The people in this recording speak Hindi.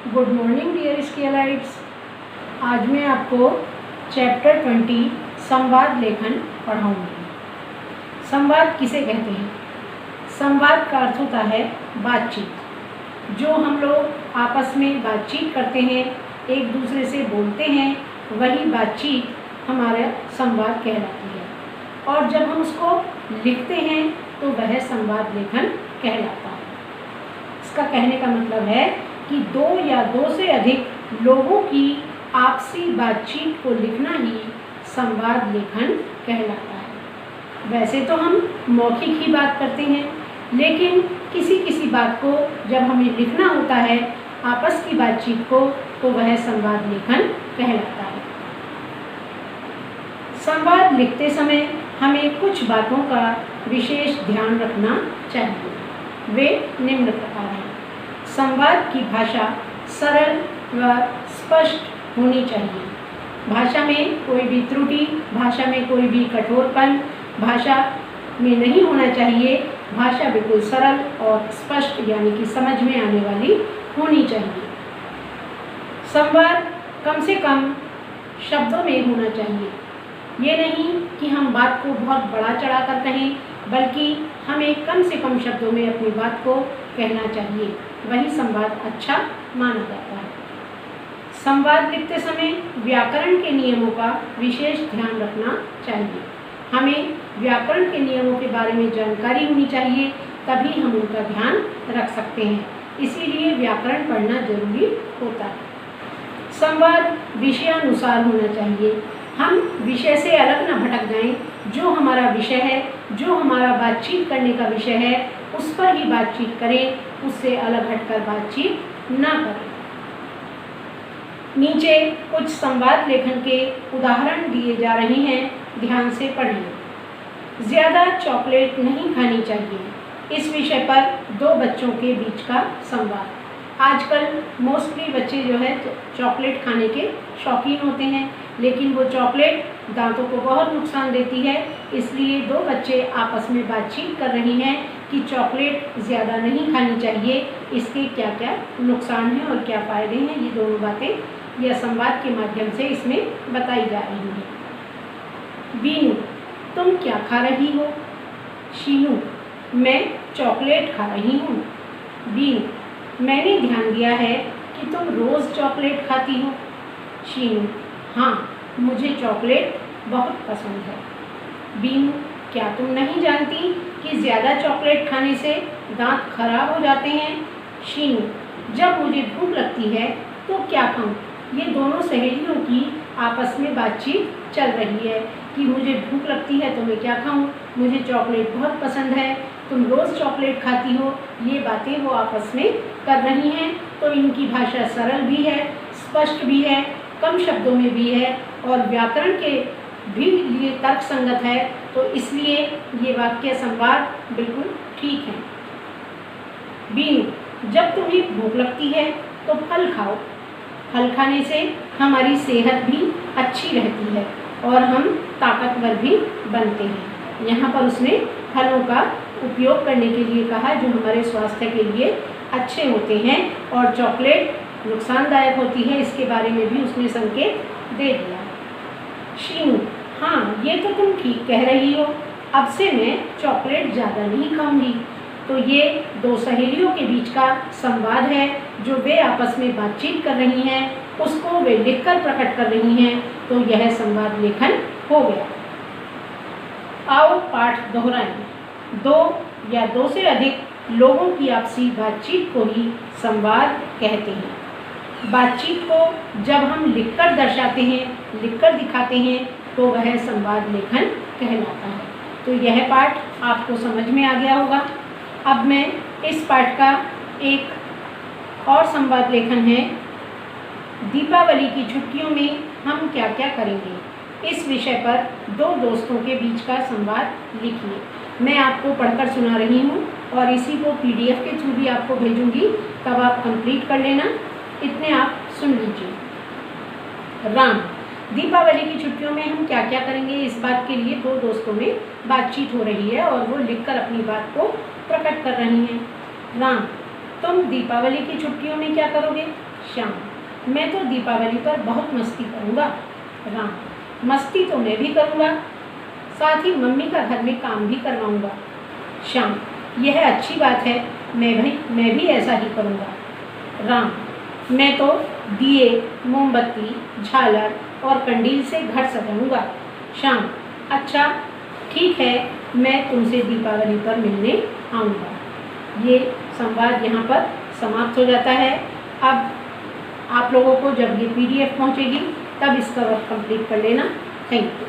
Good morning dear स्केलाइट्स। आज मैं आपको चैप्टर 20 संवाद लेखन पढ़ाऊंगी। संवाद किसे कहते हैं? संवाद का अर्थ होता है बातचीत। जो हम लोग आपस में बातचीत करते हैं, एक दूसरे से बोलते हैं, वही बातचीत हमारा संवाद कहलाती है। और जब हम उसको लिखते हैं तो वह संवाद लेखन कहलाता है। इसका कहने का मतलब है कि दो या दो से अधिक लोगों की आपसी बातचीत को लिखना ही संवाद लेखन कहलाता है। वैसे तो हम मौखिक ही बात करते हैं, लेकिन किसी किसी बात को जब हमें लिखना होता है, आपस की बातचीत को, तो वह संवाद लेखन कहलाता है। संवाद लिखते समय हमें कुछ बातों का विशेष ध्यान रखना चाहिए। वे निम्न प्रकार हैं। संवाद की भाषा सरल व स्पष्ट होनी चाहिए। भाषा में कोई भी त्रुटि, भाषा में कोई भी कठोरपन भाषा में नहीं होना चाहिए। भाषा बिल्कुल सरल और स्पष्ट यानी कि समझ में आने वाली होनी चाहिए। संवाद कम से कम शब्दों में होना चाहिए। ये नहीं कि हम बात को बहुत बढ़ा चढ़ा कर कहें, बल्कि हमें कम से कम शब्दों में अपनी बात को कहना चाहिए। वही संवाद अच्छा माना जाता है। संवाद लिखते समय व्याकरण के नियमों का विशेष ध्यान रखना चाहिए। हमें व्याकरण के नियमों के बारे में जानकारी होनी चाहिए, तभी हम उनका ध्यान रख सकते हैं। इसीलिए व्याकरण पढ़ना जरूरी होता है। संवाद विषयानुसार होना चाहिए। हम विषय से अलग न भटक जाएं। जो हमारा विषय है, जो हमारा बातचीत करने का विषय है, उस पर ही बातचीत करें, उससे अलग हटकर बातचीत ना करें। नीचे कुछ संवाद लेखन के उदाहरण दिए जा रहे हैं, ध्यान से पढ़िए। ज़्यादा चॉकलेट नहीं खानी चाहिए। इस विषय पर दो बच्चों के बीच का संवाद। आजकल मोस्टली बच्चे जो है चॉकलेट खाने के शौकीन होते हैं, लेकिन वो चॉकलेट दांतों को बहुत नुकसान देती है। इसलिए दो बच्चे आपस में बातचीत कर रहे हैं कि चॉकलेट ज़्यादा नहीं खानी चाहिए, इसके क्या क्या नुकसान हैं और क्या फ़ायदे हैं। ये दोनों बातें यह संवाद के माध्यम से इसमें बताई जा रही हैं। बीनू, तुम क्या खा रही हो? शीनू, मैं चॉकलेट खा रही हूँ। बीनू, मैंने ध्यान दिया है कि तुम रोज़ चॉकलेट खाती हो। शीनू, हाँ, मुझे चॉकलेट बहुत पसंद है। बीनू, क्या तुम नहीं जानती कि ज़्यादा चॉकलेट खाने से दांत खराब हो जाते हैं? शीनू, जब मुझे भूख लगती है तो क्या खाऊं? ये दोनों सहेलियों की आपस में बातचीत चल रही है कि मुझे भूख लगती है तो मैं क्या खाऊं, मुझे चॉकलेट बहुत पसंद है, तुम रोज़ चॉकलेट खाती हो। ये बातें वो आपस में कर रही हैं। तो इनकी भाषा सरल भी है, स्पष्ट भी है, कम शब्दों में भी है और व्याकरण के भी लिए तर्क संगत है। तो इसलिए ये वाक्य संवाद बिल्कुल ठीक है। बीनू, जब तुम्हें भूख लगती है तो फल खाओ। फल खाने से हमारी सेहत भी अच्छी रहती है और हम ताकतवर भी बनते हैं। यहाँ पर उसने फलों का उपयोग करने के लिए कहा, जो हमारे स्वास्थ्य के लिए अच्छे होते हैं, और चॉकलेट नुकसानदायक होती है, इसके बारे में भी उसने संकेत दे दिया। शीनू, हाँ, ये तो तुम ठीक कह रही हो, अब से मैं चॉकलेट ज़्यादा नहीं खाऊंगी। तो ये दो सहेलियों के बीच का संवाद है, जो वे आपस में बातचीत कर रही हैं, उसको वे लिखकर प्रकट कर रही हैं। तो यह संवाद लेखन हो गया। आओ पाठ दोहराएं। दो या दो से अधिक लोगों की आपसी बातचीत को ही संवाद कहते हैं। बातचीत को जब हम लिखकर दर्शाते हैं, लिखकर दिखाते हैं, तो वह संवाद लेखन कहलाता है। तो यह पाठ आपको समझ में आ गया होगा। अब मैं इस पाठ का एक और संवाद लेखन है, दीपावली की छुट्टियों में हम क्या क्या करेंगे, इस विषय पर दो दोस्तों के बीच का संवाद लिखिए। मैं आपको पढ़कर सुना रही हूँ और इसी को PDF के थ्रू भी आपको भेजूंगी, तब आप कंप्लीट कर लेना। इतने आप सुन लीजिए। राम, दीपावली की छुट्टियों में हम क्या क्या करेंगे, इस बात के लिए दो दोस्तों में बातचीत हो रही है और वो लिखकर अपनी बात को प्रकट कर रही हैं। राम, तुम दीपावली की छुट्टियों में क्या करोगे? श्याम, मैं तो दीपावली पर बहुत मस्ती करूँगा। राम, मस्ती तो मैं भी करूँगा, साथ ही मम्मी का घर में काम भी करवाऊँगा। श्याम, यह अच्छी बात है, मैं भी ऐसा ही करूँगा। राम, मैं तो दिए, मोमबत्ती, झालर और कंडील से घर सजाऊँगा। श्याम, अच्छा ठीक है, मैं तुमसे दीपावली पर मिलने आऊँगा। ये संवाद यहाँ पर समाप्त हो जाता है। अब आप लोगों को जब ये PDF पहुँचेगी तब इसका वर्क कंप्लीट कर लेना। Thank you.